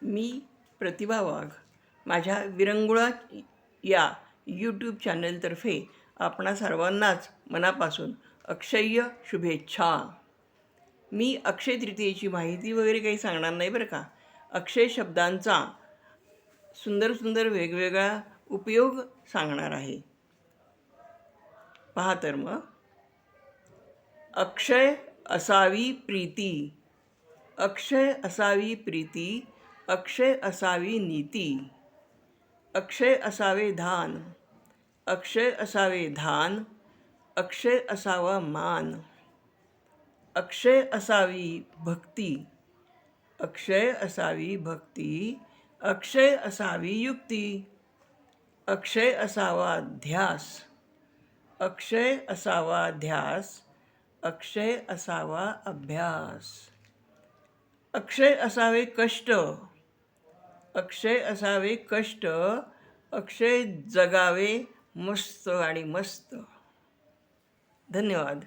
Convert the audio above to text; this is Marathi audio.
मी प्रतिभा वाघ माझ्या विरंगुळा या यूट्यूब चॅनलतर्फे आपणा सर्वांनाच मनापासून अक्षय्य शुभेच्छा. मी अक्षय तृतीयेची माहिती वगैरे काही सांगणार नाही बरं का. अक्षय शब्दांचा सुंदर सुंदर वेगवेगळा उपयोग सांगणार आहे. पहा तर मग. अक्षय असावी प्रीती, अक्षय असावी प्रीती, अक्षय असावी नीती, अक्षय असावे धान, अक्षय असावे धान, अक्षय असावा मान, अक्षय असावी भक्ती, अक्षय असावी भक्ती, अक्षय असावी युक्ती, अक्षय असावा ध्यास, अक्षय असावा ध्यास, अक्षय असावा अभ्यास, अक्षय असावे कष्ट, अक्षय असावे कष्ट, अक्षय जगावे मस्त आणि मस्त. धन्यवाद.